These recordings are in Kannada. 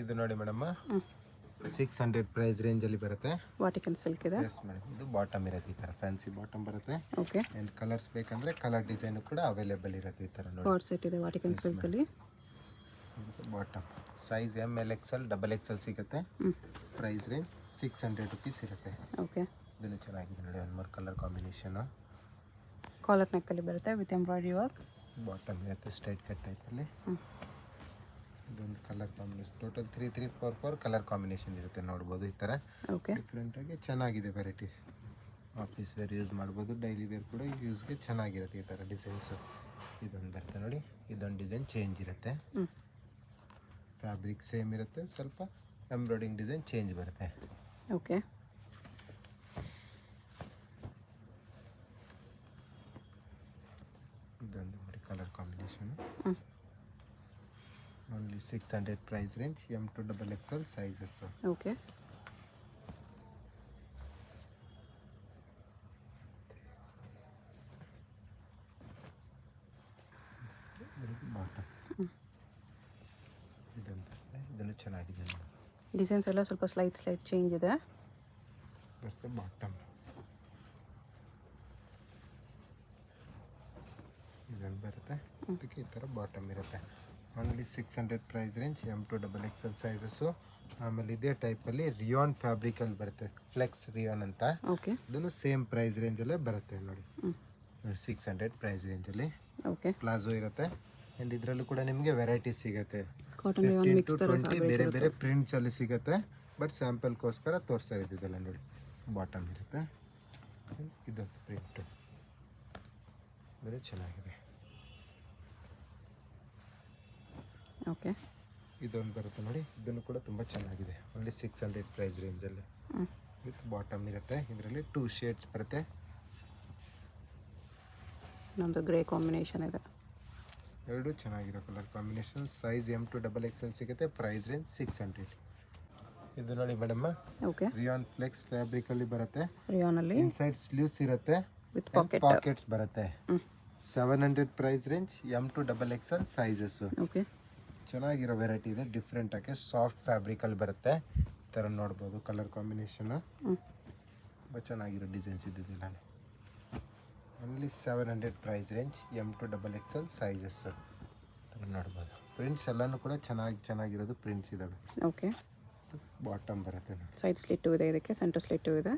ಇದು ನೋಡಿ ಮೇಡಮ್ 600 ಪ್ರೈಸ್ ರೇಂಜಲ್ಲಿ ಬರುತ್ತೆ. ವಾಟಿಕನ್ ಸಿಲ್ಕ್ ಇದೆ. ಎಸ್ ಮೇಡಮ್, ಇದು ಬಾಟಮ್ ಇರುತ್ತೆ, ಈ ಥರ ಫ್ಯಾನ್ಸಿ ಬಾಟಮ್ ಬರುತ್ತೆ. ಓಕೆ. ಆ್ಯಂಡ್ ಕಲರ್ಸ್ ಬೇಕಂದರೆ ಕಲರ್ ಡಿಸೈನು ಕೂಡ ಅವೈಲೇಬಲ್ ಇರುತ್ತೆ. ಈ ಥರ ನೋಡಿ ಕಾರ್ಡ್ ಸೆಟ್ ಇದೆ ವಾಟಿಕನ್ ಸಿಲ್ಕಲ್ಲಿ. Bottom size ML XL XXL ಸಿಗುತ್ತೆ. ಪ್ರೈಸ್ ರೇಂಜ್ 600 ರುಪೀಸ್ ಇರುತ್ತೆ. ಓಕೆ. ಇದನ್ನು ಚೆನ್ನಾಗಿದೆ ನೋಡಿ, 1 ಕಲರ್ ಕಾಂಬಿನೇಷನು. ಕಾಲರ್ ನೆಕ್ಕಲ್ಲಿ ಬರುತ್ತೆ ವಿತ್ ಎಂಬ್ರಾಯ್ಡ್ರಿ ವರ್ಕ್. ಬಾಟಮ್ ಇರುತ್ತೆ ಸ್ಟ್ರೈಟ್ ಕಟ್ ಟೈಪಲ್ಲಿ. ಇದೊಂದು colour combination, total 3, 3, 4, 4 colour combination ಇರುತ್ತೆ ನೋಡ್ಬೋದು. ಈ ಥರ ಓಕೆ. ಡಿಫ್ರೆಂಟಾಗಿ ಚೆನ್ನಾಗಿದೆ ವೆರೈಟಿ. ಆಫೀಸ್ ವೇರ್ ಯೂಸ್ ಮಾಡ್ಬೋದು, ಡೈಲಿ ವೇರ್ ಕೂಡ ಯೂಸ್ಗೆ ಚೆನ್ನಾಗಿರುತ್ತೆ ಈ ಥರ ಡಿಸೈನ್ಸು. ಇದೊಂದು ಬರುತ್ತೆ ನೋಡಿ, ಇದೊಂದು ಡಿಸೈನ್ ಚೇಂಜ್ ಇರುತ್ತೆ. ಫ್ಯಾಬ್ರಿಕ್ ಸೇಮ್ ಇರುತ್ತೆ, ಸ್ವಲ್ಪ ಎಂಬ್ರಾಯ್ಡಿಂಗ್ ಡಿಸೈನ್ ಚೇಂಜ್ ಬರುತ್ತೆ. ಓಕೆ. ಇದೊಂದು ನೋಡಿ colour combination. Only 600 price range, M to XXL sizes. Okay. Bottom ಇದನ್ನು ಚೆನ್ನಾಗಿದೆ. ಡಿಸೈನ್ಸ್ ಎಲ್ಲ ಸ್ವಲ್ಪ ಸ್ಲೈಟ್ ಚೇಂಜ್ ಇದೆ. ಬರುತ್ತೆ ಬಾಟಮ್. ಇದೊಂದು ಬರುತ್ತೆ, ಅದಕ್ಕೆ ಈ ಥರ ಬಾಟಮ್ ಇರುತ್ತೆ. Only 600 price range, M to XXL sizes. ಆಮೇಲೆ ಇದೇ ಟೈಪಲ್ಲಿ ರಿಯಾನ್ ಫ್ಯಾಬ್ರಿಕಲ್ಲಿ ಬರುತ್ತೆ, ಫ್ಲೆಕ್ಸ್ ರಿಯಾನ್ ಅಂತ. ಓಕೆ. ಇದನ್ನು ಸೇಮ್ ಪ್ರೈಸ್ ರೇಂಜಲ್ಲೇ ಬರುತ್ತೆ ನೋಡಿ. 600 ಪ್ರೈಸ್ ರೇಂಜಲ್ಲಿ. ಓಕೆ. ಪ್ಲಾಜೋ ಇರುತ್ತೆ. ಆ್ಯಂಡ್ ಇದರಲ್ಲೂ ಕೂಡ ನಿಮಗೆ ವೆರೈಟಿ ಸಿಗುತ್ತೆ. ಕಾಟನ್ 15 to 20 ಬೇರೆ ಬೇರೆ ಪ್ರಿಂಟ್ಸಲ್ಲಿ ಸಿಗುತ್ತೆ. ಬಟ್ ಸ್ಯಾಂಪಲ್ಗೋಸ್ಕರ ತೋರಿಸ್ತಾ ಇದ್ದಿದ್ದಲ್ಲ ನೋಡಿ. ಬಾಟಮ್ ಇರುತ್ತೆ, ಇದೊಂದು ಪ್ರಿಂಟು ಬೇರೆ ಚೆನ್ನಾಗಿದೆ. ಓಕೆ. ಇದೊಂದು ಬರುತ್ತೆ ನೋಡಿ, ಇದನ್ನು ಕೂಡ ತುಂಬ ಚೆನ್ನಾಗಿದೆ. ಓನ್ಲಿ 600 ಪ್ರೈಸ್ ರೇಂಜಲ್ಲಿ ವಿತ್ ಬಾಟಮ್ ಇರುತ್ತೆ. ಇದರಲ್ಲಿ 2 ಶೇಡ್ಸ್ ಬರುತ್ತೆ. ನಮ್ಮದು ಗ್ರೇ ಕಾಂಬಿನೇಷನ್ ಇದೆ. ಎರಡು ಚೆನ್ನಾಗಿರೋ colour combination. Size M to XXL ಸಿಗುತ್ತೆ. Price range 600. ಇದು ನೋಡಿ ಮೇಡಮ್, ಓಕೆ. ರಿಯಾನ್ ಫ್ಲೆಕ್ಸ್ ಫ್ಯಾಬ್ರಿಕಲ್ಲಿ ಬರುತ್ತೆ. ರಿಯಾನಲ್ಲಿ ಇನ್ಸೈಡ್ ಸ್ಲೀವ್ಸ್ ಇರುತ್ತೆ, ವಿತ್ ಪಾಕೆಟ್ಸ್ ಬರುತ್ತೆ. 700 price range, M to XXL sizes. Okay. ಚೆನ್ನಾಗಿರೋ ವೆರೈಟಿ ಇದೆ, ಡಿಫ್ರೆಂಟ್ ಆಗಿ ಸಾಫ್ಟ್ ಫ್ಯಾಬ್ರಿಕಲ್ಲಿ ಬರುತ್ತೆ. ಈ ಥರ ನೋಡ್ಬೋದು ಕಲರ್ ಕಾಂಬಿನೇಷನು. ತುಂಬ ಚೆನ್ನಾಗಿರೋ ಡಿಸೈನ್ಸ್ ಇದ್ದಿದ್ದಿಲ್ಲ. Only 700 price range, M to XXL sizes. ಥರ ನೋಡ್ಬೋದು. ಪ್ರಿಂಟ್ಸ್ ಎಲ್ಲನೂ ಕೂಡ ಚೆನ್ನಾಗಿರೋದು ಪ್ರಿಂಟ್ಸ್ ಇದ್ದಾವೆ. ಓಕೆ. ಬಾಟಮ್ ಬರುತ್ತೆ, ಸೈಡ್ ಸ್ಲಿಟ್ಟು ಇದೆ, ಇದಕ್ಕೆ ಸೆಂಟರ್ ಸ್ಲಿಟ್ಟು ಇದೆ.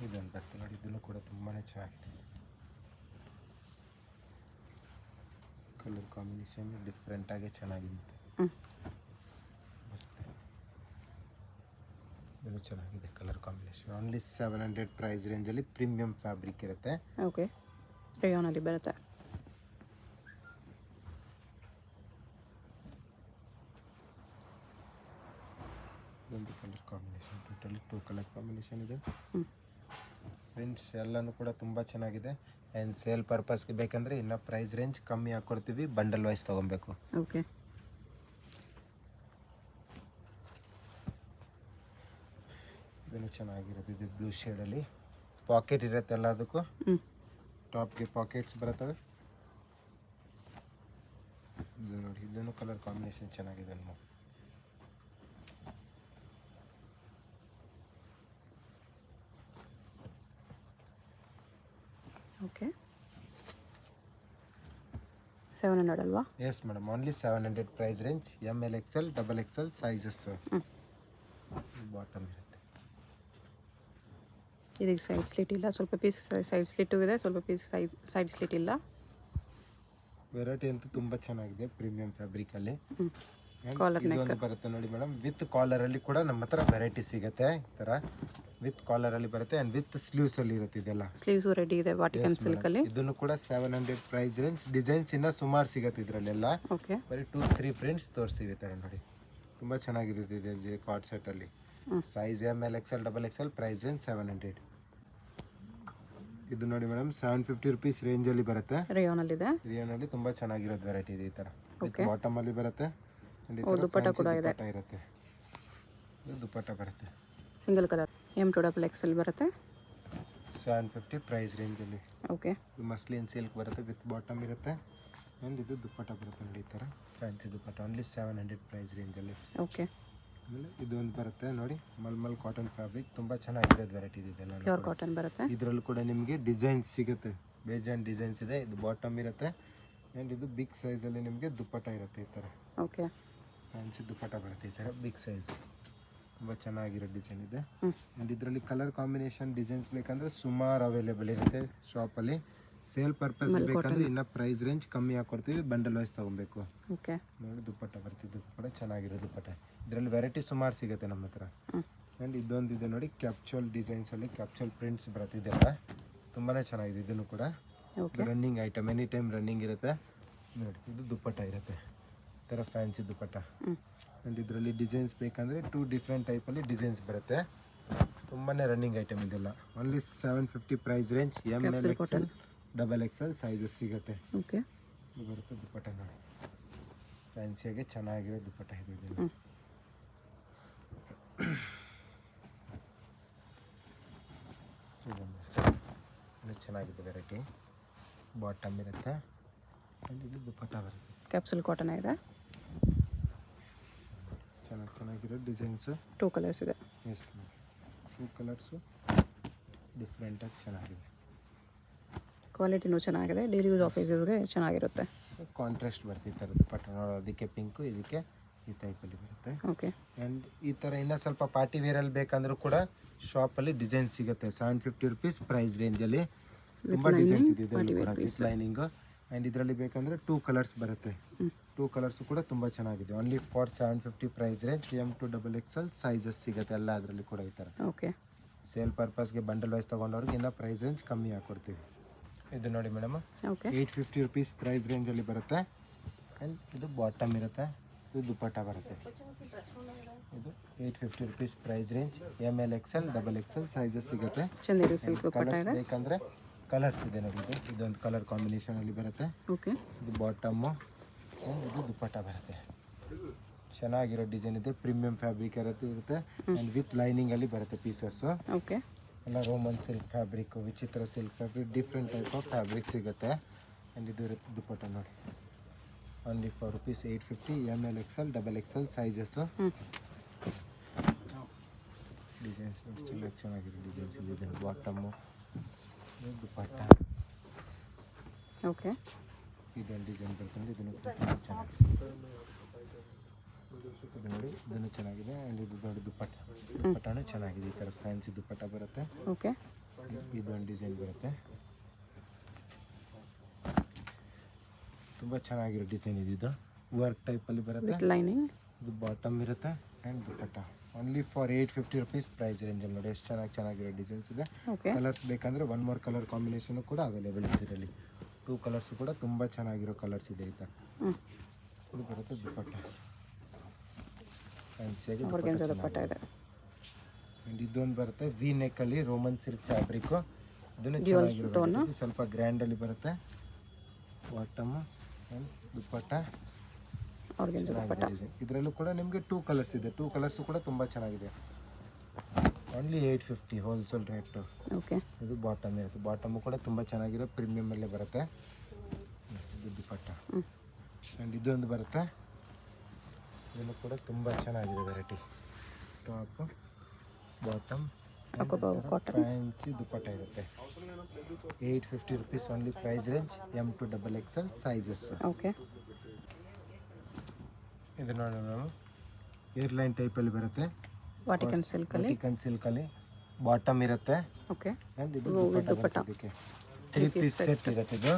ಇದೊಂದು ಬರುತ್ತೆ ನೋಡಿ, ಇದನ್ನು ಕೂಡ ತುಂಬಾ ಚೆನ್ನಾಗಿದೆ. ಕಲರ್ ಕಾಂಬಿನೇಷನ್ ಡಿಫ್ರೆಂಟಾಗಿ ಚೆನ್ನಾಗಿದೆ. ಇದನ್ನು ಚೆನ್ನಾಗಿದೆ ಕಲರ್ ಕಾಂಬಿನೇಷನ್. ಓನ್ಲಿ 700 ಪ್ರೈಸ್ ರೇಂಜಲ್ಲಿ ಪ್ರೀಮಿಯಂ ಫ್ಯಾಬ್ರಿಕ್ ಇರುತ್ತೆ. ಓಕೆ. ರೇಯಾನಲ್ಲಿ ಬರುತ್ತೆ. ಇದೊಂದು colour combination, totally 2 colour combination ಇದೆ. ಪ್ರಿಂಟ್ಸ್ ಎಲ್ಲನೂ ಕೂಡ ತುಂಬ ಚೆನ್ನಾಗಿದೆ. ಆ್ಯಂಡ್ ಸೇಲ್ ಪರ್ಪಸ್ಗೆ ಬೇಕಂದರೆ ಇನ್ನೂ ಪ್ರೈಸ್ ರೇಂಜ್ ಕಮ್ಮಿ ಹಾಕ್ಕೊಡ್ತೀವಿ, ಬಂಡಲ್ ವೈಸ್ ತೊಗೊಬೇಕು. ಓಕೆ. ಇದನ್ನು ಚೆನ್ನಾಗಿರುತ್ತೆ. ಇದು ಬ್ಲೂ ಶೇಡಲ್ಲಿ ಪಾಕೆಟ್ ಇರುತ್ತೆ ಎಲ್ಲದಕ್ಕೂ. ಟಾಪ್ಗೆ ಪಾಕೆಟ್ಸ್ ಬರ್ತವೆ. ಇದು ನೋಡಿ, ಇದನ್ನು ಕಲರ್ ಕಾಂಬಿನೇಷನ್ ಚೆನ್ನಾಗಿದೆ ನಮ್ಮ. ಓಕೆ. 700 ಅಲ್ವಾ? Yes madam, only 700 price range, ML XL XXL sizes. Bottom ಇರುತ್ತೆ. ಇದಕ್ಕೆ ಸೈಡ್ ಸ್ಲಿಟ್ ಇಲ್ಲ, ಸ್ವಲ್ಪ ಪೀಸ್ ಸೈಡ್ ಸ್ಲಿಟ್ಟು ಇದೆ, ಸ್ವಲ್ಪ ಪೀಸ್ ಸೈಡ್ ಸ್ಲಿಟ್ ಇಲ್ಲ. ವೆರೈಟಿ ಅಂತೂ ತುಂಬ ಚೆನ್ನಾಗಿದೆ ಪ್ರೀಮಿಯಂ ಫ್ಯಾಬ್ರಿಕಲ್ಲಿ. ಕಾಲರ್ ನೆಕ್ ಇದೊಂದು ಬರುತ್ತೆ ನೋಡಿ ಮೇಡಮ್, ವಿತ್ ಕಾಲರಲ್ಲಿ ಕೂಡ ನಮ್ಮ ಹತ್ರ ವೆರೈಟಿ ಸಿಗುತ್ತೆ. ಈ ಥರ ವಿತ್ ಕಾಲರಲ್ಲಿ ಬರುತ್ತೆ ಆ್ಯಂಡ್ ವಿತ್ ಸ್ಲೀವ್ಸಲ್ಲಿ ಇರುತ್ತೆ. ಇದೆಲ್ಲ ಸ್ಲೀವ್ಸ್ ರೆಡಿ ಇದೆ ವಾಟಿಕನ್ ಸಿಲ್ಕಲ್ಲಿ. ಇದನ್ನು ಕೂಡ 700 ಪ್ರೈಸ್ ರೇಂಜ್. ಡಿಸೈನ್ಸ್ ಇನ್ನೂ ಸುಮಾರು ಸಿಗುತ್ತೆ ಇದರಲ್ಲೆಲ್ಲ. ಓಕೆ. ಬರೀ 2, 3 ಪ್ರಿಂಟ್ಸ್ ತೋರಿಸ್ತೀವಿ. ಈ ಥರ ನೋಡಿ, ತುಂಬ ಚೆನ್ನಾಗಿರುತ್ತೆ ಇದೆ ಕಾರ್ಡ್ ಸೆಟ್ಟಲ್ಲಿ. Size ML XL XXL, price range 700. ಇದು ನೋಡಿ ಮೇಡಮ್, 750 ರುಪೀಸ್ ರೇಂಜಲ್ಲಿ ಬರುತ್ತೆ. ರಿಯಾನಲ್ಲಿ ತುಂಬ ಚೆನ್ನಾಗಿರೋದು ವೆರೈಟಿ ಇದೆ. ಈ ಥರ ಬಾಟಮಲ್ಲಿ ಬರುತ್ತೆ. ದುಪ್ಪಟ್ಟ ಕೂಡ ಇದೆ. ಇರುತ್ತೆ, ದುಪ್ಪಟ್ಟ ಬರುತ್ತೆ. Single colour M to XXL ಬರುತ್ತೆ. 750 ಪ್ರೈಸ್ ರೇಂಜಲ್ಲಿ. ಓಕೆ. ಮಸ್ಲಿನ್ ಸಿಲ್ಕ್ ಬರುತ್ತೆ, ವಿತ್ ಬಾಟಮ್ ಇರುತ್ತೆ. ಆ್ಯಂಡ್ ಇದು ದುಪ್ಪಟ್ಟ ಬರುತ್ತೆ ನೋಡಿ ಈ ಥರ ಫ್ಯಾನ್ಸಿ ದುಪ್ಪಟ್ಟ ಓನ್ಲಿ 700 ಪ್ರೈಸ್ ರೇಂಜಲ್ಲಿ. ಓಕೆ. ಆಮೇಲೆ ಇದೊಂದು ಬರುತ್ತೆ ನೋಡಿ ಮಲ್ಮಲ್ ಕಾಟನ್ ಫ್ಯಾಬ್ರಿಕ್ ತುಂಬ ಚೆನ್ನಾಗಿರೋದು ವೆರೈಟಿ ಇದೆಲ್ಲ. ಪ್ಯೂರ್ ಕಾಟನ್ ಬರುತ್ತೆ. ಇದರಲ್ಲೂ ಕೂಡ ನಿಮಗೆ ಡಿಸೈನ್ಸ್ ಸಿಗುತ್ತೆ, ಬೇಜಾನ್ ಡಿಸೈನ್ಸ್ ಇದೆ. ಇದು ಬಾಟಮ್ ಇರುತ್ತೆ ಆ್ಯಂಡ್ ಇದು ಬಿಗ್ ಸೈಜಲ್ಲಿ ನಿಮಗೆ ದುಪ್ಪಟ್ಟ ಇರುತ್ತೆ ಈ ಥರ. ಓಕೆ. ಫ್ಯಾನ್ಸಿ ದುಪ್ಪಟ್ಟ ಬರುತ್ತೆ ಈ ಥರ ಬಿಗ್ ಸೈಜ್, ತುಂಬ ಚೆನ್ನಾಗಿರೋ ಡಿಸೈನ್ ಇದೆ. ಹ್ಮ್. ಆ್ಯಂಡ್ ಇದರಲ್ಲಿ ಕಲರ್ ಕಾಂಬಿನೇಷನ್ ಡಿಸೈನ್ಸ್ ಬೇಕಂದರೆ ಸುಮಾರು ಅವೈಲೇಬಲ್ ಇರುತ್ತೆ ಶಾಪಲ್ಲಿ. ಸೇಲ್ ಪರ್ಪಸ್ ಬೇಕಂದ್ರೆ ಇನ್ನೂ ಪ್ರೈಸ್ ರೇಂಜ್ ಕಮ್ಮಿ ಹಾಕ್ಕೊಡ್ತೀವಿ, ಬಂಡಲ್ ವೈಸ್ ತೊಗೊಬೇಕು. ಓಕೆ. ನೋಡಿ ದುಪ್ಪಟ್ಟ ಬರ್ತಿದ್ದು ಕೂಡ ಚೆನ್ನಾಗಿರೋ ದುಪ್ಪಟ್ಟ. ಇದರಲ್ಲಿ ವೆರೈಟಿ ಸುಮಾರು ಸಿಗುತ್ತೆ ನಮ್ಮ ಹತ್ರ. ಆ್ಯಂಡ್ ಇದೊಂದು ಇದೆ ನೋಡಿ ಕ್ಯಾಪ್ಚುವಲ್ ಡಿಸೈನ್ಸಲ್ಲಿ ಕ್ಯಾಪ್ಚುವಲ್ ಪ್ರಿಂಟ್ಸ್ ಬರ್ತಿದ್ದೆಲ್ಲ ತುಂಬಾ ಚೆನ್ನಾಗಿದೆ. ಇದನ್ನು ಕೂಡ running item, any time running ಇರುತ್ತೆ ನೋಡಿ. ಇದು ದುಪ್ಪಟ್ಟ ಇರುತ್ತೆ ಈ ಥರ ಫ್ಯಾನ್ಸಿ ದುಪ್ಪಟ್ಟ. ಆ್ಯಂಡ್ ಇದರಲ್ಲಿ ಡಿಸೈನ್ಸ್ ಬೇಕಂದರೆ 2 ಡಿಫ್ರೆಂಟ್ ಟೈಪಲ್ಲಿ ಡಿಸೈನ್ಸ್ ಬರುತ್ತೆ. ತುಂಬಾ ರನ್ನಿಂಗ್ ಐಟಮ್ ಇದೆಲ್ಲ. Only 750 price range. ML XL XXL sizes ಸಿಗುತ್ತೆ. ಓಕೆ. ಇದು ಬರುತ್ತೆ ದುಪ್ಪಟ್ಟ ನೋಡಿ, ಫ್ಯಾನ್ಸಿಯಾಗೆ ಚೆನ್ನಾಗಿರೋ ದುಪ್ಪಟ್ಟ ಇದೆ. ಇದು ಚೆನ್ನಾಗಿದೆ ವೆರೈಟಿ, ಬಾಟಮ್ ಇರುತ್ತೆ ಆ್ಯಂಡ್ ಇದು ದುಪ್ಪಟ್ಟ ಬರುತ್ತೆ. ಕ್ಯಾಪ್ಸೂಲ್ ಕಾಟನ್ ಇದೆ. ಚೆನ್ನಾಗಿರೋ ಡಿಸೈನ್ಸು. 2 ಕಲರ್ಸ್ ಇದೆ. ಎಸ್, 2 ಕಲರ್ಸು ಡಿಫ್ರೆಂಟಾಗಿ ಚೆನ್ನಾಗಿದೆ. ಕ್ವಾಲಿಟಿನೂ ಚೆನ್ನಾಗಿದೆ, ಡೈಲಿ ಯೂಸ್ ಆಫೀಸಸ್ಗೆ ಚೆನ್ನಾಗಿರುತ್ತೆ. ಕಾಂಟ್ರಾಸ್ಟ್ ಬರುತ್ತೆ ಈ ಥರ ದುಪ್ಪಟ್ಟ ನೋಡೋದಕ್ಕೆ, ಪಿಂಕು ಇದಕ್ಕೆ ಈ ಟೈಪಲ್ಲಿ ಬರುತ್ತೆ. ಓಕೆ. ಆ್ಯಂಡ್ ಈ ಥರ ಇನ್ನೂ ಸ್ವಲ್ಪ ಪಾರ್ಟಿ ವೇರಲ್ಲಿ ಬೇಕಂದ್ರೂ ಕೂಡ ಶಾಪಲ್ಲಿ ಡಿಸೈನ್ ಸಿಗುತ್ತೆ. 750 ರುಪೀಸ್ ಪ್ರೈಸ್ ರೇಂಜಲ್ಲಿ ತುಂಬ ಡಿಸೈನ್ಸ್ ಇದೆ ಇದರಲ್ಲಿ ಕೂಡ ವಿತ್ ಲೈನಿಂಗು. ಆ್ಯಂಡ್ ಇದರಲ್ಲಿ ಬೇಕಂದರೆ 2 ಕಲರ್ಸ್ ಬರುತ್ತೆ. 2 ಕಲರ್ಸು ಕೂಡ ತುಂಬ ಚೆನ್ನಾಗಿದೆ. Only for 750 price range. M to XXL sizes ಸಿಗುತ್ತೆ ಎಲ್ಲ ಅದರಲ್ಲಿ ಕೂಡ ಈ ಥರ. ಓಕೆ. ಸೇಲ್ ಪರ್ಪಸ್ಗೆ ಬಂಡಲ್ ವೈಸ್ ತೊಗೊಂಡವ್ರಿಗೆ ಇನ್ನೂ ಪ್ರೈಸ್ ರೇಂಜ್ ಕಮ್ಮಿ ಹಾಕ್ಕೊಡ್ತೀವಿ. ಇದು ನೋಡಿ ಮೇಡಮ್, ಓಕೆ. 850 ರುಪೀಸ್ ಪ್ರೈಸ್ ರೇಂಜಲ್ಲಿ ಬರುತ್ತೆ. ಆ್ಯಂಡ್ ಇದು ಬಾಟಮ್ ಇರುತ್ತೆ, ಇದು ದುಪ್ಪಟ್ಟ ಬರುತ್ತೆ. ಇದು 850 rupees price range. ML XL XXL sizes ಸಿಗುತ್ತೆ. ಚಂದೇರಿ ಸಿಲ್ಕ್ ದುಪ್ಪಟ್ಟ ಕಲರ್ಸ್ ಇದೆ. ಬೇಕಂದರೆ ಕಲರ್ಸ್ ಇದೆ ನೋಡಿ. ಇದೊಂದು ಕಲರ್ ಕಾಂಬಿನೇಷನಲ್ಲಿ ಬರುತ್ತೆ. ಓಕೆ. ಇದು ಬಾಟಮ್ಮು ಆ್ಯಂಡ್ ಇದು ದುಪ್ಪಟ್ಟ ಬರುತ್ತೆ. ಚೆನ್ನಾಗಿರೋ ಡಿಸೈನ್ ಇದೆ, ಪ್ರೀಮಿಯಂ ಫ್ಯಾಬ್ರಿಕ್ ಇರುತ್ತೆ ಆ್ಯಂಡ್ ವಿತ್ ಲೈನಿಂಗಲ್ಲಿ ಬರುತ್ತೆ ಪೀಸಸ್ಸು. ಓಕೆ. ಎಲ್ಲ ರೋಮನ್ ಸಿಲ್ಕ್ ಫ್ಯಾಬ್ರಿಕ್ಕು, ವಿಚಿತ್ರ silk fabric, different type of fabric ಸಿಗುತ್ತೆ. ಆ್ಯಂಡ್ ಇದು ಇರುತ್ತೆ ದುಪ್ಪಟ್ಟ ನೋಡಿ. Only for rupees 850. ML XL XXL sizes. Designs ನೋಡಿ ಚೆನ್ನಾಗಿದೆ ಡಿಸೈನ್ಸ್ ಇದೆ. ಬಾಟಮ್ಮು, ದುಪ್ಪಟ್ಟ. ಓಕೆ. ಇದೊಂದು ಡಿಸೈನ್ ಬರ್ತಂದ್ರೆ ಇದನ್ನು ಚೆನ್ನಾಗಿದೆ. ಇದು ನೋಡಿ ಇದನ್ನು ಚೆನ್ನಾಗಿದೆ. ಆ್ಯಂಡ್ ಇದು ನೋಡಿ ದುಪ್ಪಟ್ಟನೂ ಚೆನ್ನಾಗಿದೆ. ಈ ಥರ ಫ್ಯಾನ್ಸಿ ದುಪ್ಪಟ್ಟ ಬರುತ್ತೆ. ಓಕೆ. ಇದೊಂದು ಡಿಸೈನ್ ಬರುತ್ತೆ, ತುಂಬ ಚೆನ್ನಾಗಿರೋ ಡಿಸೈನ್ ಇದು ವರ್ಕ್ ಟೈಪಲ್ಲಿ ಬರುತ್ತೆ. With lining. ಇದು ಬಾಟಮ್ ಇರುತ್ತೆ and dupatta. Only for 850 rupees price ರೇಂಜಲ್ಲಿ ನೋಡಿ. ಎಷ್ಟು ಚೆನ್ನಾಗಿರೋ ಡಿಸೈನ್ಸ್ ಇದೆ. ಓಕೆ. ಕಲರ್ಸ್ ಬೇಕಂದರೆ 1 more ಕಲರ್ ಕಾಂಬಿನೇಷನು ಕೂಡ ಅವೈಲೇಬಲ್ ಇದೆ ಇದರಲ್ಲಿ. 2 ಕಲರ್ಸು ಕೂಡ ತುಂಬ ಚೆನ್ನಾಗಿರೋ ಕಲರ್ಸ್ ಇದೆ ಈ ಥರ. ಇದು ಬರುತ್ತೆ ದುಪ್ಪಟ್ಟ, ಫ್ಯಾನ್ಸಿಯಾಗಿ ದುಪ್ಪಟ್ಟ ಇದೆ. ಆ್ಯಂಡ್ ಇದೊಂದು ಬರುತ್ತೆ ವಿ ನೆಕ್ಕಲ್ಲಿ ರೋಮನ್ ಸಿಲ್ಕ್ ಫ್ಯಾಬ್ರಿಕ್ಕು. ಇದನ್ನು ಚೆನ್ನಾಗಿರೋ ಇದು ಸ್ವಲ್ಪ ಗ್ರ್ಯಾಂಡಲ್ಲಿ ಬರುತ್ತೆ. ಬಾಟಮು ಆ್ಯಂಡ್ ದುಪ್ಪಟ್ಟ ಇದರಲ್ಲೂ ಕೂಡ ನಿಮಗೆ 2 ಕಲರ್ಸ್ ಇದೆ. 2 ಕಲರ್ಸು ಕೂಡ ತುಂಬ ಚೆನ್ನಾಗಿದೆ. Only 850 wholesale rate. ಓಕೆ. ಇದು ಬಾಟಮ್ ಇರುತ್ತೆ. ಬಾಟಮು ಕೂಡ ತುಂಬ ಚೆನ್ನಾಗಿರೋ ಪ್ರೀಮಿಯಮಲ್ಲೇ ಬರುತ್ತೆ. ಇದು ದುಪ್ಪಟ್ಟ. ಆ್ಯಂಡ್ ಇದೊಂದು ಬರುತ್ತೆ, ಇದನ್ನು ಕೂಡ ತುಂಬ ಚೆನ್ನಾಗಿದೆ variety. Top, bottom, fancy dupatta ಇರುತ್ತೆ. 850 rupees only price range. M to XXL sizes. Okay. ಇದು ನೋಡಿ ನಾವು ಏರ್ಲೈನ್ ಟೈಪಲ್ಲಿ ಬರುತ್ತೆ. ವಾಟಿಕನ್ ಸಿಲ್ಕಲ್ಲಿ ಬಾಟಮ್ ಇರುತ್ತೆ. ಓಕೆ. ಆ್ಯಂಡ್ ಇದು ದುಪ್ಪಟ್ಟ. ಇದಕ್ಕೆ 3 ಪೀಸ್ ಸೆಟ್ ಇರುತ್ತೆ. ಇದು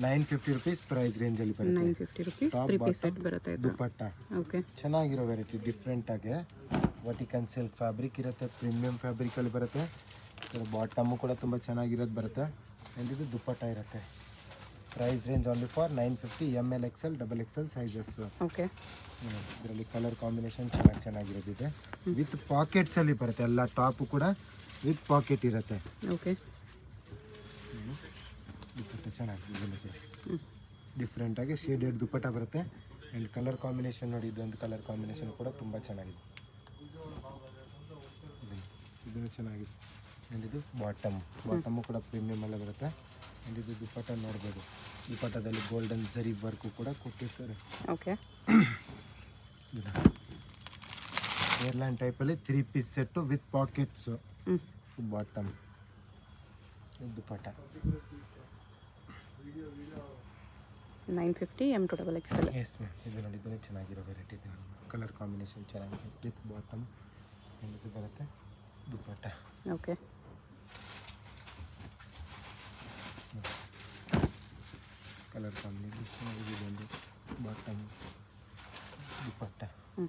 950 ರುಪೀಸ್ ಪ್ರೈಸ್ ರೇಂಜಲ್ಲಿ ಬರುತ್ತೆ. 950 ರುಪೀಸ್ 3 ಪೀಸ್ ಸೆಟ್ ಬರುತ್ತೆ ಇದು. ದುಪ್ಪಟ್ಟ ಓಕೆ. ಚೆನ್ನಾಗಿರೋ ವೆರೈಟಿ, ಡಿಫ್ರೆಂಟಾಗಿ ವಾಟಿಕನ್ ಸಿಲ್ಕ್ ಫ್ಯಾಬ್ರಿಕ್ ಇರುತ್ತೆ, ಪ್ರೀಮಿಯಂ ಫ್ಯಾಬ್ರಿಕಲ್ಲಿ ಬರುತ್ತೆ. ಬಾಟಮು ಕೂಡ ತುಂಬ ಚೆನ್ನಾಗಿರೋದು ಬರುತ್ತೆ. ಆ್ಯಂಡ್ ಇದು ದುಪ್ಪಟ್ಟ ಇರುತ್ತೆ. Price range only for 950. ML XL XXL sizes. Okay. ಇದರಲ್ಲಿ ಕಲರ್ ಕಾಂಬಿನೇಷನ್ ಚೆನ್ನಾಗಿರೋದಿದೆ. ವಿತ್ ಪಾಕೆಟ್ಸಲ್ಲಿ ಬರುತ್ತೆ. ಎಲ್ಲ ಟಾಪು ಕೂಡ ವಿತ್ ಪಾಕೆಟ್ ಇರುತ್ತೆ. ಓಕೆ. ದುಪ್ಪಟ್ಟ ಚೆನ್ನಾಗಿದೆ, ಡಿಫ್ರೆಂಟಾಗಿ ಶೇಡೆಡ್ ದುಪ್ಪಟ್ಟ ಬರುತ್ತೆ. ಆ್ಯಂಡ್ ಕಲರ್ ಕಾಂಬಿನೇಷನ್ ನೋಡಿ, ಇದೊಂದು ಕಲರ್ ಕಾಂಬಿನೇಷನ್ ಕೂಡ ತುಂಬ ಚೆನ್ನಾಗಿದೆ. ಇದನ್ನು ಚೆನ್ನಾಗಿದೆ. ಆ್ಯಂಡ್ ಇದು ಬಾಟಮು ಕೂಡ ಪ್ರೀಮಿಯಮ್ ಎಲ್ಲ ಬರುತ್ತೆ. ಆ್ಯಂಡ್ ಇದು ದುಪ್ಪಟ್ಟ ನೋಡ್ಬೋದು, ದುಪಟ್ಟದಲ್ಲಿ ಗೋಲ್ಡನ್ ಜರಿ ವರ್ಕು ಕೂಡ ಕೊಟ್ಟಿರ್ತಾರೆ. ಓಕೆ. ಏರ್ಲೈನ್ ಟೈಪಲ್ಲಿ 3 ಪೀಸ್ ಸೆಟ್ಟು ವಿತ್ ಪಾಕೆಟ್ಸು. ಹ್ಞೂ. Bottom dupatta 950 M2XXL. Yes ma'am. ಇದು ನೋಡಿ, ಇದನ್ನೇ ಚೆನ್ನಾಗಿರೋ ವೆರೈಟಿ ಇದೆ. ಕಲರ್ ಕಾಂಬಿನೇಷನ್ ಚೆನ್ನಾಗಿದೆ ವಿತ್ ಬಾಟಮ್ ಇದು ಬರುತ್ತೆ ದುಪಟ್ಟ. ಓಕೆ. ಕಲರ್ ಕಾಂಬಿನೇಷನ್ ಇದೊಂದು ಬಾಟಮ್ ದುಪಟ್ಟ. ಹ್ಞೂ.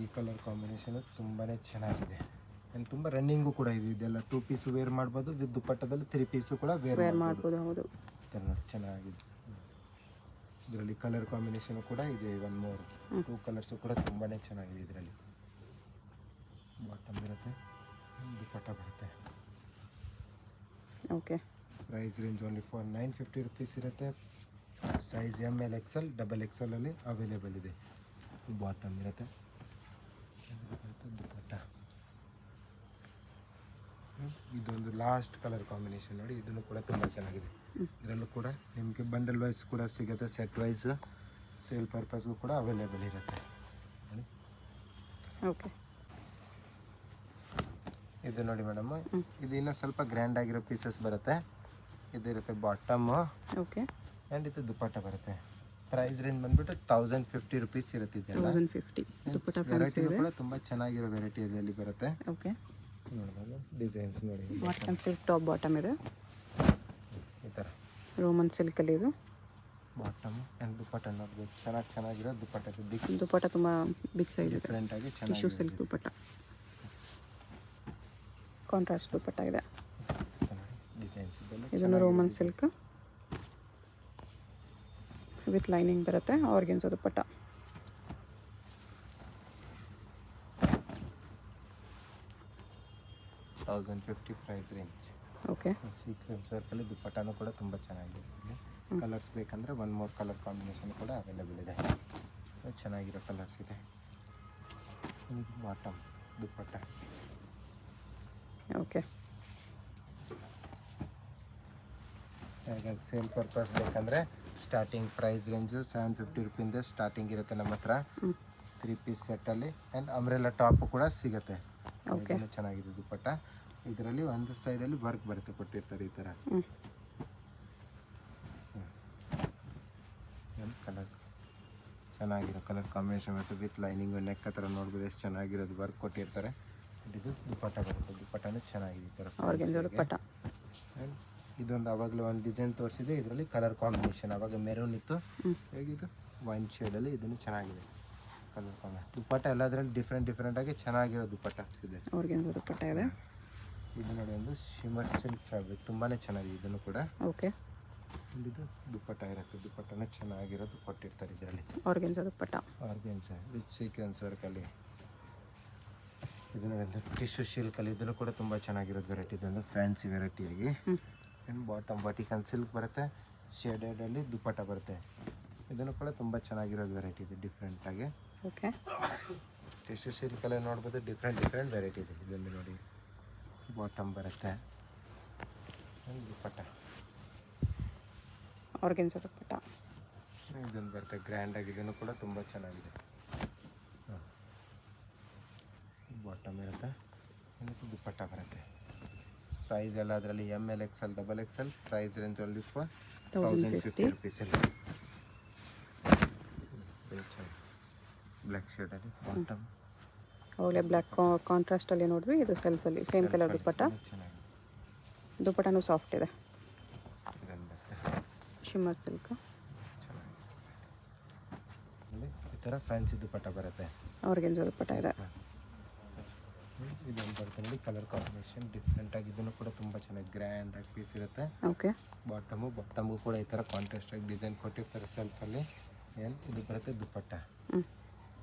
ಈ ಕಲರ್ ಕಾಂಬಿನೇಷನ್ ತುಂಬಾ ಚೆನ್ನಾಗಿದೆ ಆ್ಯಂಡ್ ತುಂಬ ರನ್ನಿಂಗು ಕೂಡ ಇದೆ. ಇದೆಲ್ಲ 2 ಪೀಸು ವೇರ್ ಮಾಡ್ಬೋದು, ವಿತ್ ದುಪಟ್ಟದಲ್ಲಿ 3 ಪೀಸು ಕೂಡ ವೇರ್ ಮಾಡ್ಬೋದು. ಹೌದು. ನೋಡಿ ಚೆನ್ನಾಗಿದೆ. ಇದರಲ್ಲಿ ಕಲರ್ ಕಾಂಬಿನೇಷನ್ ಕೂಡ ಇದೆ. 1 more 2 ಕಲರ್ಸು ಕೂಡ ತುಂಬಾ ಚೆನ್ನಾಗಿದೆ. ಇದರಲ್ಲಿ ಬಾಟಮ್ ಇರುತ್ತೆ, ದುಪಟ್ಟ ಬರುತ್ತೆ. Okay. Price range only for 950 rupees ಇರುತ್ತೆ. ಸೈಜ್ ML XL XXL ಅಲ್ಲಿ ಅವೈಲೇಬಲ್ ಇದೆ. ಬಾಟಮ್ ಇರುತ್ತೆ, ದುಪಟ್ಟ. ಇದೊಂದು ಲಾಸ್ಟ್ ಕಲರ್ ಕಾಂಬಿನೇಷನ್ ನೋಡಿ, ಇದನ್ನು ಕೂಡ ತುಂಬ ಚೆನ್ನಾಗಿದೆ. ಇದರಲ್ಲೂ ಕೂಡ ನಿಮಗೆ ಬಂಡಲ್ ವೈಸ್ ಕೂಡ ಸಿಗುತ್ತೆ, ಸೆಟ್ ವೈಸ್ ಸೇಲ್ ಪರ್ಪಸ್ಗೂ ಕೂಡ ಅವೈಲೇಬಲ್ ಇರುತ್ತೆ. ಓಕೆ. ಇದು ನೋಡಿ ಮೇಡಮ್, ಇದು ಇನ್ನೂ ಸ್ವಲ್ಪ ಗ್ರ್ಯಾಂಡ್ ಆಗಿರೋ ಪೀಸಸ್ ಬರುತ್ತೆ. ಇದಿರುತ್ತೆ ಬಾಟಮು. ಓಕೆ. ಆ್ಯಂಡ್ ಇದು ದುಪಟ್ಟ ಬರುತ್ತೆ. ಪ್ರೈಸ್ ರೇಂಜ್ ಬಂದ್ಬಿಟ್ಟು 1050 ರುಪೀಸ್ ಇರುತ್ತೆ. ಇದೆಲ್ಲ 1050 ದುಪಟ್ಟ ವೆರೈಟಿ ಕೂಡ ತುಂಬ ಚೆನ್ನಾಗಿರೋ ವೆರೈಟಿ ಇದರಲ್ಲಿ ಬರುತ್ತೆ. ಓಕೆ. ನೋಡ್ಬೋದು ಡಿಸೈನ್ಸ್ ನೋಡಿ. ವಾಟನ್ ಸಿಲ್ಕ್ ಟಾಪ್ ಬಾಟಮ್ ಇದೆ, ಈ ಥರ ರೋಮನ್ ಸಿಲ್ಕಲ್ಲಿ ಇದು ಬಾಟಮ್ ಆ್ಯಂಡ್ ದುಪಟ್ಟ ನೋಡ್ಬೋದು. ಚೆನ್ನಾಗಿರೋ ದುಪಟ್ಟ. ದುಪಟ್ಟ ತುಂಬ ಬಿಗ್ ಸೈಜ್ ಇದೆ, ಡಿಫ್ರೆಂಟ್ ಆಗಿ ಟಿಶ್ಯೂ ಚೆನ್ನಾಗಿ ಸಿಲ್ಕ್ ದುಪಟ್ಟ, ಕಾಂಟ್ರಾಸ್ಟ್ ದುಪಟ್ಟ ಇದೆ. ಡಿಸೈನ್ಸ್ ಇದೆಲ್ಲ ಇದನ್ನು ರೋಮನ್ ಸಿಲ್ಕ್ ವಿತ್ ಲೈನಿಂಗ್ ಬರುತ್ತೆ, organza dupatta. $1050 price range. Okay. Sequence ವರ್ಕಲ್ಲಿ ದುಪಟ್ಟನೂ ಕೂಡ ತುಂಬ ಚೆನ್ನಾಗಿದೆ. ಕಲರ್ಸ್ ಬೇಕಂದರೆ 1 more ಕಲರ್ ಕಾಂಬಿನೇಷನ್ ಕೂಡ ಅವೈಲೇಬಲ್ ಇದೆ. ಚೆನ್ನಾಗಿರೋ ಕಲರ್ಸ್ ಇದೆ. ಬಾಟಮ್ ದುಪಟ್ಟ. ಓಕೆ. ಹಾಗಾಗಿ ಸೇಲ್ ಪರ್ಪಸ್ ಬೇಕಂದರೆ ಸ್ಟಾರ್ಟಿಂಗ್ ಪ್ರೈಸ್ ರೇಂಜು 750 ರುಪಿಯಿಂದ ಸ್ಟಾರ್ಟಿಂಗ್ ಇರುತ್ತೆ ನಮ್ಮ ಹತ್ರ. 3 ಪೀಸ್ ಸೆಟ್ಟಲ್ಲಿ ಆ್ಯಂಡ್ ಅಂಬ್ರೆಲಾ ಟಾಪು ಕೂಡ ಸಿಗುತ್ತೆ. ಇದನ್ನು ಚೆನ್ನಾಗಿದೆ ದುಪಟ್ಟ. ಇದರಲ್ಲಿ ಒಂದು ಸೈಡಲ್ಲಿ ವರ್ಕ್ ಬರುತ್ತೆ, ಕೊಟ್ಟಿರ್ತಾರೆ ಈ ಥರ. ಕಲರ್ ಚೆನ್ನಾಗಿರೋ ಕಲರ್ ಕಾಂಬಿನೇಷನ್ ಬರುತ್ತೆ ವಿತ್ ಲೈನಿಂಗ್ ನೆಕ್ ಹತ್ರ ನೋಡ್ಬೋದು ಎಷ್ಟು ಚೆನ್ನಾಗಿರೋದು ವರ್ಕ್ ಕೊಟ್ಟಿರ್ತಾರೆ. ಇದು ದುಪಟ್ಟ ಬರುತ್ತೆ. ದುಪಟ್ಟನೂ ಚೆನ್ನಾಗಿದೆ ಈ ಥರ ದುಪಟ್ಟ. ಆ್ಯಂಡ್ ಇದೊಂದು ಆವಾಗಲೇ ಒಂದು ಡಿಸೈನ್ ತೋರಿಸಿದೆ. ಇದರಲ್ಲಿ ಕಲರ್ ಕಾಂಬಿನೇಷನ್ ಆವಾಗ ಮೆರೂನ್ ಇತ್ತು, ಹೇಗಿದು ವೈನ್ ಶೇಡಲ್ಲಿ. ಇದನ್ನು ಚೆನ್ನಾಗಿದೆ ಕಲರ್ ಕಾಂಬಿನೇಷನ್. ದುಪಟ್ಟ ಎಲ್ಲದರಲ್ಲಿ ಡಿಫ್ರೆಂಟಾಗಿ ಚೆನ್ನಾಗಿರೋ ದುಪಟ್ಟ ಇದೆ. ದುಪಟ್ಟ ಇದೆ. ಇದು ನೋಡಿ, ಒಂದು ಶಿಮರ್ ಸಿಲ್ಕ್ ಫ್ಯಾಬ್ರಿಕ್ ತುಂಬಾ ಚೆನ್ನಾಗಿದೆ. ಇದನ್ನು ಕೂಡ ಓಕೆ. ಇದು ದುಪಟ್ಟ ಇರುತ್ತೆ. ದುಪಟ್ಟನ ಚೆನ್ನಾಗಿರೋದು ಕೊಟ್ಟಿರ್ತಾರೆ ಇದರಲ್ಲಿ. ಆರ್ಗೆನ್ಸೋ ದುಪಟ್ಟ, ಆರ್ಗೆನ್ಸ ವಿತ್ ಸೀಕ್ವೆನ್ಸ್ ವರ್ಕಲ್ಲಿ. ಇದು ನೋಡಿ, ಟಿಶ್ಯೂ ಸಿಲ್ಕಲ್ಲಿ. ಇದನ್ನು ಕೂಡ ತುಂಬ ಚೆನ್ನಾಗಿರೋದು ವೆರೈಟಿ. ಇದೊಂದು ಫ್ಯಾನ್ಸಿ ವೆರೈಟಿಯಾಗಿ. ಆ್ಯಂಡ್ ಬಾಟಮ್ ಬಟಿಕನ್ ಸಿಲ್ಕ್ ಬರುತ್ತೆ, ಶೇಡೆಡಲ್ಲಿ ದುಪಟ್ಟ ಬರುತ್ತೆ. ಇದನ್ನು ಕೂಡ ತುಂಬ ಚೆನ್ನಾಗಿರೋದು ವೆರೈಟಿ ಇದೆ ಡಿಫ್ರೆಂಟಾಗಿ. ಓಕೆ. ಟಿಶ್ಯೂ ಸಿಲ್ಕಲ್ಲೇ ನೋಡ್ಬೋದು, ಡಿಫ್ರೆಂಟ್ ವೆರೈಟಿ ಇದೆ. ಇದೊಂದು ನೋಡಿ, ಬಾಟಮ್ ಬರುತ್ತೆ, ದುಪಟ್ಟ. ಆರ್ಗೆನ್ಸೋ ದುಪಟ್ಟ. ಇದೊಂದು ಬರುತ್ತೆ ಗ್ರ್ಯಾಂಡಾಗಿ. ಇದನ್ನು ಕೂಡ ತುಂಬ ಚೆನ್ನಾಗಿದೆ. ಬಾಟಮ್ ಇರುತ್ತೆ, ಮತ್ತು ದುಪಟ್ಟ ಬರುತ್ತೆ. ಸೈಜ್ ಎಲ್ಲ ಅದರಲ್ಲಿ ML XL XXL. Price range only for 1050 ರುಪೀಸಲ್ಲಿ. ಬ್ಲ್ಯಾಕ್ ಶೇಡಲ್ಲಿ ಬಾಟಮ್. ಅವಳೆ ಬ್ಲ್ಯಾಕ್ ಕಾಂಟ್ರಾಸ್ಟಲ್ಲಿ ನೋಡಿದ್ವಿ. ಇದು ಸೆಲ್ಫಲ್ಲಿ ಸೇಮ್ ಕಲರ್ ದುಪಟ್ಟ. ಚೆನ್ನಾಗಿದೆ. ದುಪಟ್ಟನೂ ಸಾಫ್ಟ್ ಇದೆ, ಇದನ್ನು ಬರುತ್ತೆ ಶಿಮ್ಮರ್ ಸಿಲ್ಕ್. ಈ ಥರ ಫ್ಯಾನ್ಸಿ ದುಪಟ್ಟ ಬರುತ್ತೆ. ಆರ್ಗೆನ್ಸೋ ದುಪಟ್ಟ ಇದೆ. ಇದೊಂದು ಬರುತ್ತೆ ನೋಡಿ, ಕಲರ್ ಕಾಂಬಿನೇಷನ್ ಡಿಫ್ರೆಂಟಾಗಿ. ಇದನ್ನು ಕೂಡ ತುಂಬ ಚೆನ್ನಾಗಿ ಗ್ರ್ಯಾಂಡಾಗಿ ಪೀಸ್ ಇರುತ್ತೆ. ಓಕೆ. ಬಾಟಮು ಕೂಡ ಈ ಥರ ಕಾಂಟ್ರಾಸ್ಟಾಗಿ ಡಿಸೈನ್ ಕೊಟ್ಟಿರ್ತಾರೆ ಸೆಲ್ಫಲ್ಲಿ. ಏನು ಇದು ಬರುತ್ತೆ ದುಪಟ್ಟ.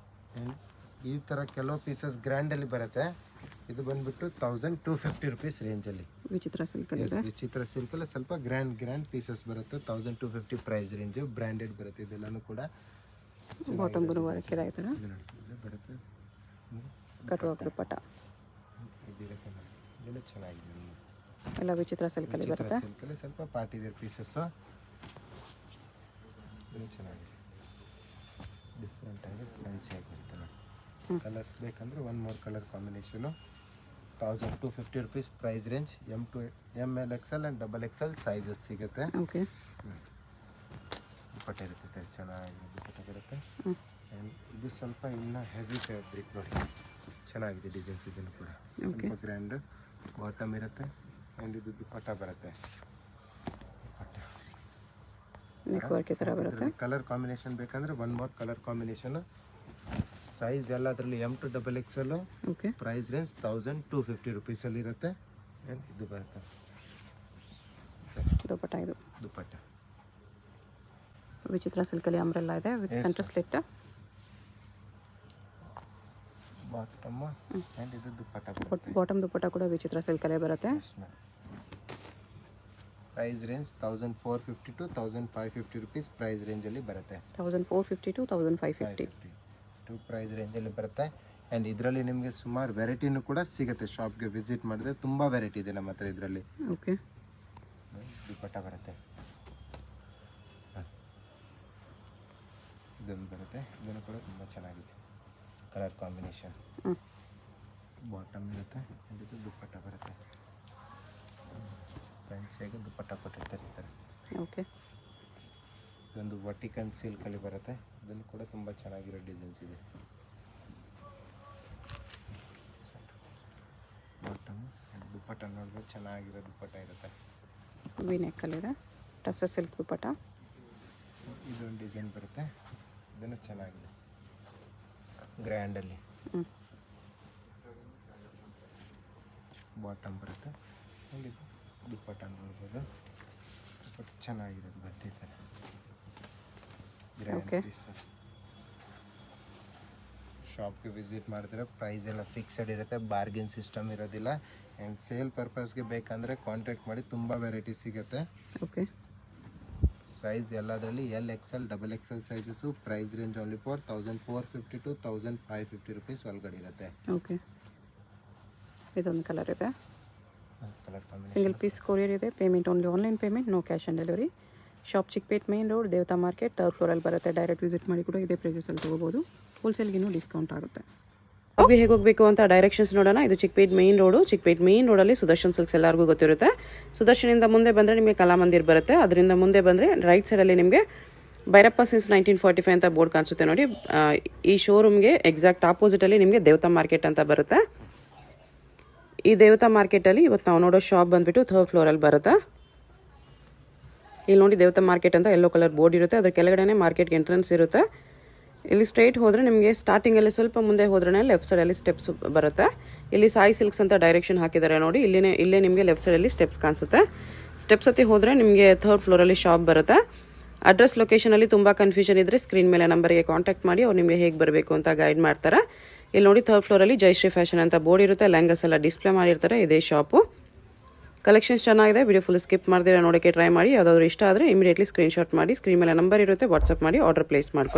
ಈ ಥರ ಕೆಲವು ಪೀಸಸ್ ಗ್ರ್ಯಾಂಡಲ್ಲಿ ಬರುತ್ತೆ. ಇದು ಬಂದುಬಿಟ್ಟು 1250 ರುಪೀಸ್ ರೇಂಜಲ್ಲಿ. ವಿಚಿತ್ರ ಸಿಲ್ಕಲ್ಲಿ ಇದೆ. ವಿಚಿತ್ರ ಸಿಲ್ಕಲ್ಲಿ ಸ್ವಲ್ಪ ಗ್ರ್ಯಾಂಡ್ ಪೀಸಸ್ ಬರುತ್ತೆ. 1250 ಪ್ರೈಸ್ ರೇಂಜು. ಬ್ರ್ಯಾಂಡೆಡ್ ಬರುತ್ತೆ ಇದೆಲ್ಲನೂ ಕೂಡ. ಬಾಟಮ್ಗೂ ವರ್ಕ್ ಇದೆ ಈ ಥರ. ಇದು ಬರುತ್ತೆ ಕಟ್ ವರ್ಕ್ ದುಪಟ್ಟ. ಇದಿರುತ್ತೆ ನೋಡಿ, ಇದೆಲ್ಲ ಚೆನ್ನಾಗಿದೆ. ಎಲ್ಲ ವಿಚಿತ್ರ ಸಿಲ್ಕಲ್ಲಿ ಚಿತ್ರ ಬರುತ್ತೆ. ಸಿಲ್ಕಲ್ಲಿ ಸ್ವಲ್ಪ ಪಾರ್ಟಿ ವೇರ್ ಪೀಸಸ್ಸು. ಇದು ಚೆನ್ನಾಗಿದೆ, ಡಿಫ್ರೆಂಟಾಗಿ ಫ್ಯಾನ್ಸಿ ಆಗಿರುತ್ತೆ ನೋಡಿ. ಕಲರ್ಸ್ ಬೇಕಂದರೆ one more colour combination. 1250 rupees price range. ML XL and XXL sizes ಸಿಗುತ್ತೆ. ಓಕೆ. ದುಪ್ಪಟ್ಟ ಇರುತ್ತೆ, ಚೆನ್ನಾಗಿ ದುಪ್ಪಟ್ಟ ಬರುತ್ತೆ. ಆ್ಯಂಡ್ ಇದು ಸ್ವಲ್ಪ ಇನ್ನೂ ಹೆವಿ ಫ್ಯಾಬ್ರಿಕ್ ನೋಡಿ, ಚೆನ್ನಾಗಿದೆ ಡಿಸೈನ್ಸ್. ಇದನ್ನು ಕೂಡ ಸ್ವಲ್ಪ ಗ್ರ್ಯಾಂಡ್ ಬಾಟಮ್ ಇರುತ್ತೆ ಆ್ಯಂಡ್ ಇದು ದುಪ್ಪಟ್ಟ ಬರುತ್ತೆ. ನೆಕ್ ವರ್ಕ್ ಈ ಥರ ಬರುತ್ತೆ. ಕಲರ್ ಕಾಂಬಿನೇಷನ್ ಬೇಕಂದರೆ one more colour combination. Size ಎಲ್ಲದರಲ್ಲಿ M to XXL. Okay. Price range 1250 ರುಪೀಸಲ್ಲಿ ಇರುತ್ತೆ. ಆ್ಯಂಡ್ ಇದು ಬರುತ್ತೆ ದುಪ್ಪಟ್ಟ. ಇದು ದುಪ್ಪಟ್ಟ ವಿಚಿತ್ರ ಸಿಲ್ಕಲ್ಲಿ ಅಂಬ್ರೆಲ್ಲ ಇದೆ with centre slit. Bottom and ಇದು ದುಪ್ಪಟ್ಟ ಬರುತ್ತೆ. ಬಾಟಮ್ ದುಪ್ಪಟ್ಟ ಕೂಡ ವಿಚಿತ್ರ ಸಿಲ್ಕಲ್ಲೇ ಬರುತ್ತೆ. Price range 1450 to 1550 rupees price ರೇಂಜಲ್ಲಿ ಬರುತ್ತೆ. 1450 to 1550 ಪ್ರೈಸ್ ರೇಂಜಲ್ಲಿ ಬರುತ್ತೆ. ಆ್ಯಂಡ್ ಇದರಲ್ಲಿ ನಿಮಗೆ ಸುಮಾರು ವೆರೈಟಿನೂ ಕೂಡ ಸಿಗುತ್ತೆ. ಶಾಪ್ಗೆ ವಿಸಿಟ್ ಮಾಡಿದ್ರೆ ತುಂಬ ವೆರೈಟಿ ಇದೆ ನಮ್ಮ ಹತ್ರ ಇದರಲ್ಲಿ. ಓಕೆ. ದುಪ್ಪಟ್ಟ ಬರುತ್ತೆ, ಇದೊಂದು ಬರುತ್ತೆ. ಇದನ್ನು ಕೂಡ ತುಂಬ ಚೆನ್ನಾಗಿದೆ ಕಲರ್ ಕಾಂಬಿನೇಷನ್. ಬಾಟಮ್ ಇರುತ್ತೆ ಆ್ಯಂಡ್ ಇದು ದುಪ್ಪಟ್ಟ ಬರುತ್ತೆ. ಫ್ಯಾನ್ಸಿಯಾಗಿ ದುಪ್ಪಟ್ಟ ಕೊಟ್ಟಿರ್ತಾರೆ ಈ ಥರ. ಓಕೆ. ಇದೊಂದು ವರ್ಟಿಕನ್ ಸಿಲ್ಕಲ್ಲಿ ಬರುತ್ತೆ. ಇದನ್ನು ಕೂಡ ತುಂಬ ಚೆನ್ನಾಗಿರೋ ಡಿಸೈನ್ಸ್ ಇದೆ. ಬಾಟಮ್ ಆ್ಯಂಡ್ ದುಪ್ಪಟ್ಟ ನೋಡಿದ್ರೆ ಚೆನ್ನಾಗಿರೋ ದುಪ್ಪಟ್ಟ ಇರುತ್ತೆ. ವಿ ನೆಕ್ಕಲ್ಲಿದೆ ಟಸರ್ ಸಿಲ್ಕ್ ದುಪ್ಪಟ್ಟ. ಇದೊಂದು ಡಿಸೈನ್ ಬರುತ್ತೆ, ಇದನ್ನು ಚೆನ್ನಾಗಿದೆ ಗ್ರ್ಯಾಂಡಲ್ಲಿ. ಬಾಟಮ್ ಬರುತ್ತೆ ಆ್ಯಂಡ್ ಇದು ದುಪ್ಪಟ್ಟ ನೋಡ್ಬೋದು. ದುಪ್ಪಟ್ಟ ಚೆನ್ನಾಗಿರೋದು ಬರ್ತಿದ್ದಾರೆ. Grand piece. ಶಾಪ್ಗೆ ವಿಸಿಟ್ ಮಾಡಿದ್ರೆ ಪ್ರೈಸ್ ಎಲ್ಲ ಫಿಕ್ಸೆಡ್ ಇರುತ್ತೆ, ಬಾರ್ಗೇನ್ ಸಿಸ್ಟಮ್ ಇರೋದಿಲ್ಲ. ಆ್ಯಂಡ್ ಸೇಲ್ ಪರ್ಪಸ್ಗೆ ಬೇಕಂದರೆ ಕಾಂಟ್ಯಾಕ್ಟ್ ಮಾಡಿ, ತುಂಬ ವೆರೈಟಿ ಸಿಗುತ್ತೆ. ಓಕೆ. ಸೈಜ್ ಎಲ್ಲದರಲ್ಲಿ L XL XXL sizes. Price range only for 1450 to 1550 rupees ಒಳಗಡೆ ಇರುತ್ತೆ. ಓಕೆ. ಇದೊಂದು ಕಲರ್ ಇದೆ, colour combination. Single piece courier ಇದೆ. Payment only online payment, no cash on delivery. Shop Chickpet main road, Devatha market, 3rd ಫ್ಲೋರಲ್ಲಿ ಬರುತ್ತೆ. ಡೈರೆಕ್ಟ್ ವಿಸಿಟ್ ಮಾಡಿ ಕೂಡ ಇದೇ ಪ್ರೈಸಲ್ಲಿ ತೊಗೋಬೋದು. ಹೋಲ್ಸೇಲ್ಗಿನ್ನೂ ಡಿಸ್ಕೌಂಟ್ ಆಗುತ್ತೆ. ಹೇಗೆ ಹೋಗಬೇಕು ಅಂತ ಡೈರೆಕ್ಷನ್ಸ್ ನೋಡೋಣ. ಇದು Chickpet main road. Chickpet main ರೋಡಲ್ಲಿ ಸುದರ್ಶನ್ ಸಿಲ್ಕ್ಸ್ ಎಲ್ಲರಿಗೂ ಗೊತ್ತಿರುತ್ತೆ. ಸುದರ್ಶನಿಂದ ಮುಂದೆ ಬಂದರೆ ನಿಮಗೆ ಕಲಾಮಂದಿರ್ ಬರುತ್ತೆ. ಅದರಿಂದ ಮುಂದೆ ಬಂದರೆ ರೈಟ್ ಸೈಡಲ್ಲಿ ನಿಮಗೆ ಭೈರಪ್ಪ ಸಿನ್ಸ್ 1945 ಅಂತ ಬೋರ್ಡ್ ಕಾಣಿಸುತ್ತೆ ನೋಡಿ. ಈ ಶೋರೂಮ್ಗೆ ಎಕ್ಸಾಕ್ಟ್ ಆಪೋಸಿಟಲ್ಲಿ ನಿಮಗೆ ದೇವತಾ ಮಾರ್ಕೆಟ್ ಅಂತ ಬರುತ್ತೆ. ಈ ದೇವತಾ ಮಾರ್ಕೆಟಲ್ಲಿ ಇವತ್ತು ನಾವು ನೋಡೋ ಶಾಪ್ ಬಂದುಬಿಟ್ಟು 3rd ಫ್ಲೋರಲ್ಲಿ ಬರುತ್ತೆ. ಇಲ್ಲಿ ನೋಡಿ ದೇವತಾ ಮಾರ್ಕೆಟ್ ಅಂತ ಯೆಲ್ಲೋ ಕಲರ್ ಬೋರ್ಡ್ ಇರುತ್ತೆ. ಅದ್ರ ಕೆಳಗಡೆ ಮಾರ್ಕೆಟ್ಗೆ ಎಂಟ್ರೆನ್ಸ್ ಇರುತ್ತೆ. ಇಲ್ಲಿ ಸ್ಟ್ರೈಟ್ ಹೋದರೆ ನಿಮಗೆ ಸ್ಟಾರ್ಟಿಂಗಲ್ಲಿ ಸ್ವಲ್ಪ ಮುಂದೆ ಹೋದ್ರೆ ಲೆಫ್ಟ್ ಸೈಡಲ್ಲಿ ಸ್ಟೆಪ್ಸ್ ಬರುತ್ತೆ. ಇಲ್ಲಿ ಸಾಯಿ ಸಿಲ್ಕ್ಸ್ ಅಂತ ಡೈರೆಕ್ಷನ್ ಹಾಕಿದ್ದಾರೆ ನೋಡಿ. ಇಲ್ಲೇ ನಿಮಗೆ ಲೆಫ್ಟ್ ಸೈಡಲ್ಲಿ ಸ್ಟೆಪ್ಸ್ ಕಾಣಿಸುತ್ತೆ. ಸ್ಟೆಪ್ಸ್ ಹತ್ತಿ ಹೋದರೆ ನಿಮಗೆ 3rd ಫ್ಲೋರಲ್ಲಿ ಶಾಪ್ ಬರುತ್ತೆ. ಅಡ್ರೆಸ್ ಲೊಕೇಶನಲ್ಲಿ ತುಂಬ ಕನ್ಫ್ಯೂಷನ್ ಇದ್ದರೆ ಸ್ಕ್ರೀನ್ ಮೇಲೆ ನಂಬರ್ಗೆ ಕಾಂಟ್ಯಾಕ್ಟ್ ಮಾಡಿ, ಅವ್ರು ನಿಮಗೆ ಹೇಗೆ ಬರಬೇಕು ಅಂತ ಗೈಡ್ ಮಾಡ್ತಾರೆ. ಇಲ್ಲಿ ನೋಡಿ 3rd ಫ್ಲೋರಲ್ಲಿ ಜಯಶ್ರೀ ಫ್ಯಾಷನ್ ಅಂತ ಬೋರ್ಡ್ ಇರುತ್ತೆ. ಲೆಹಂಗಾಸ್ ಎಲ್ಲ ಡಿಸ್ಪ್ಲೇ ಮಾಡಿರ್ತಾರೆ. ಇದೇ ಶಾಪು. ಕಲೆಕ್ಷನ್ಸ್ ಚೆನ್ನಾಗಿದೆ. ವಿಡಿಯೋ ಫುಲ್ ಸ್ಕಿಪ್ ಮಾಡ್ತೀರಾ ನೋಡೋಕ್ಕೆ ಟ್ರೈ ಮಾಡಿ. ಯಾವುದಾದ್ರು ಇಷ್ಟ ಆದರೆ ಇಮಿಡಿಯೇಟ್ಲಿ ಸ್ಕ್ರೀನ್ಶಾಟ್ ಮಾಡಿ, ಸ್ಕ್ರೀನ್ ಮೇಲೆ ನಂಬರ್ ಇರುತ್ತೆ, ವಾಟ್ಸಪ್ ಮಾಡಿ ಆರ್ಡರ್ ಪ್ಲೇಸ್ ಮಾಡ್ಕೊಳ್ಳಿ.